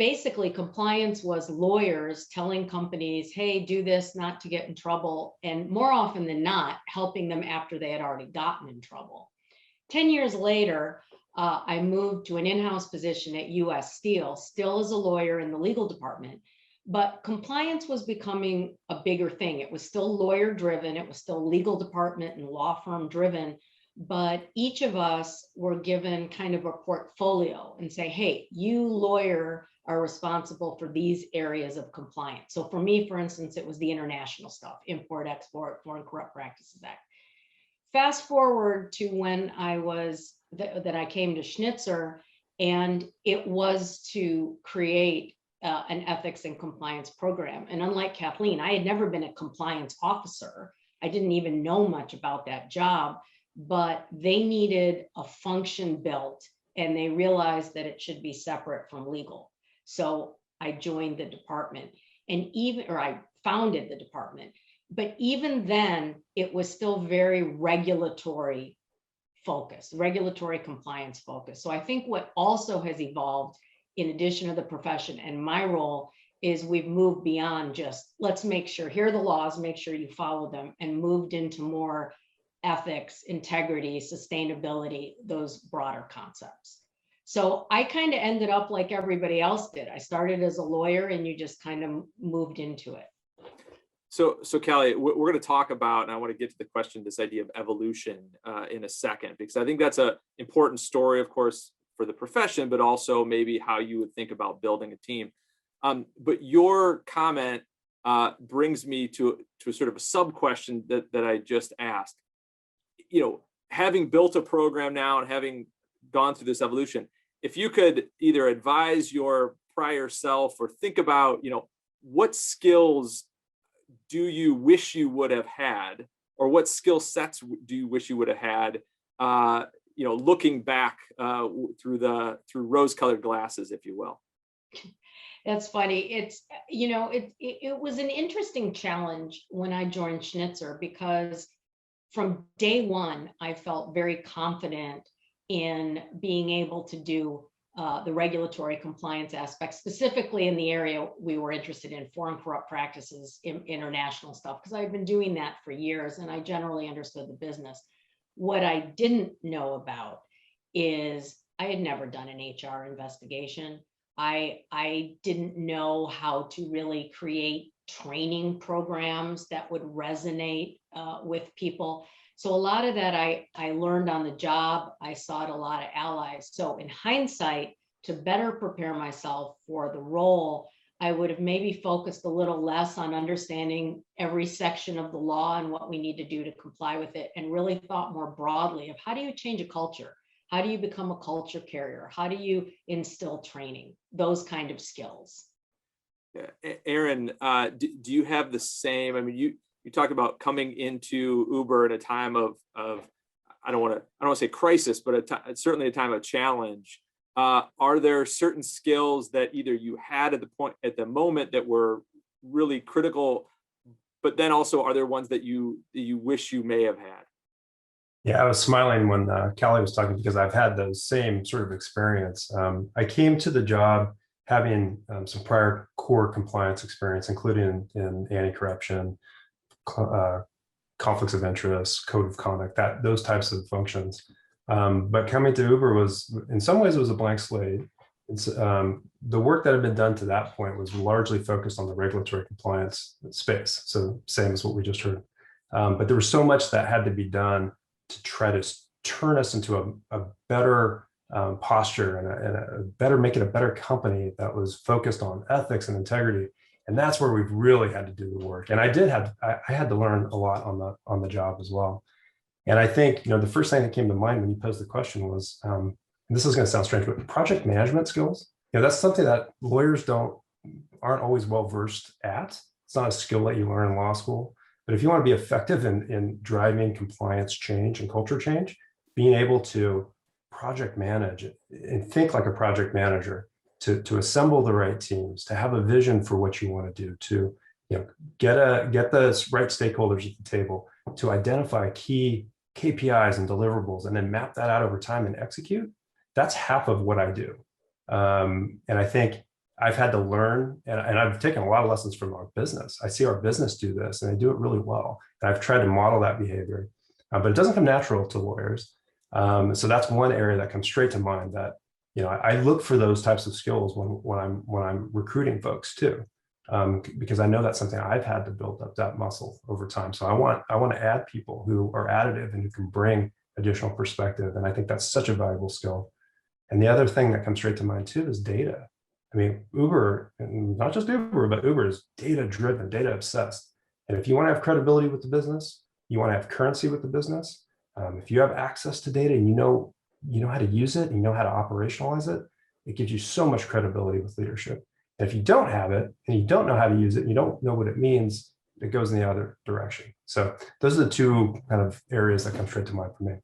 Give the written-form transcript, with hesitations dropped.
basically compliance was lawyers telling companies, hey, do this not to get in trouble, and more often than not, helping them after they had already gotten in trouble. 10 years later, I moved to an in-house position at US Steel, still as a lawyer in the legal department, but compliance was becoming a bigger thing. It was still lawyer driven, it was still legal department and law firm driven, but each of us were given kind of a portfolio and say, hey, you lawyer are responsible for these areas of compliance. So for me, for instance, it was the international stuff, import, export, Foreign Corrupt Practices Act. Fast forward to when I came to Schnitzer, and it was to create an ethics and compliance program. And unlike Kathleen, I had never been a compliance officer. I didn't even know much about that job, but they needed a function built, and they realized that it should be separate from legal. So I joined the department, I founded the department. But even then, it was still very regulatory focused, regulatory compliance focused. So I think what also has evolved, in addition to the profession and my role, is we've moved beyond just, let's make sure, here are the laws, make sure you follow them, and moved into more ethics, integrity, sustainability, those broader concepts. So I kind of ended up like everybody else did. I started as a lawyer, and you just kind of moved into it. So Callie, we're going to talk about, and I want to get to the question, this idea of evolution in a second, because I think that's an important story, of course, for the profession, but also maybe how you would think about building a team. But your comment brings me to a sort of a sub question that I just asked. You know, having built a program now and having gone through this evolution, if you could either advise your prior self or think about, what skills do you wish you would have had, or what skill sets do you wish you would have had, looking back through rose-colored glasses, if you will? That's funny. It's, it was an interesting challenge when I joined Schnitzer, because from day one, I felt very confident in being able to do the regulatory compliance aspect, specifically in the area we were interested in, foreign corrupt practices, international stuff, because I've been doing that for years and I generally understood the business. What I didn't know about is I had never done an HR investigation. I didn't know how to really create training programs that would resonate with people. So a lot of that I learned on the job. I sought a lot of allies. So in hindsight, to better prepare myself for the role, I would have maybe focused a little less on understanding every section of the law and what we need to do to comply with it, and really thought more broadly of how do you change a culture? How do you become a culture carrier? How do you instill training? Those kind of skills. Yeah. Aaron, do you have the same? I mean, you talked about coming into Uber at a time of I don't want to say crisis, but certainly a time of challenge. Are there certain skills that either you had at the moment that were really critical, but then also are there ones that you wish you may have had? Yeah, I was smiling when Callie was talking, because I've had those same sort of experience. I came to the job having some prior core compliance experience, including in anti-corruption, conflicts of interest, code of conduct, those types of functions. But coming to Uber was, in some ways, it was a blank slate. It's, the work that had been done to that point was largely focused on the regulatory compliance space. So same as what we just heard. But there was so much that had to be done to try to turn us into a better posture and make it a better company that was focused on ethics and integrity. And that's where we've really had to do the work. And I had to learn a lot on the job as well. And I think, the first thing that came to mind when you posed the question was, and this is going to sound strange, but project management skills. That's something that lawyers aren't always well versed at. It's not a skill that you learn in law school. But if you want to be effective in driving compliance change and culture change, being able to project manage and think like a project manager, to assemble the right teams, to have a vision for what you want to do, to get the right stakeholders at the table, to identify key KPIs and deliverables, and then map that out over time and execute. That's half of what I do. And I think I've had to learn, and I've taken a lot of lessons from our business. I see our business do this, and they do it really well. And I've tried to model that behavior, but it doesn't come natural to lawyers. So that's one area that comes straight to mind. That I look for those types of skills when I'm recruiting folks too, because I know that's something I've had to build up that muscle over time. So I want to add people who are additive and who can bring additional perspective, and I think that's such a valuable skill. And the other thing that comes straight to mind too is data. I mean, Uber, and not just Uber, but Uber is data driven, data obsessed. And if you want to have credibility with the business, you want to have currency with the business. If you have access to data and you know how to use it, and you know how to operationalize it, it gives you so much credibility with leadership. And if you don't have it and you don't know how to use it, and you don't know what it means, it goes in the other direction. So those are the two kind of areas that come straight to mind for me.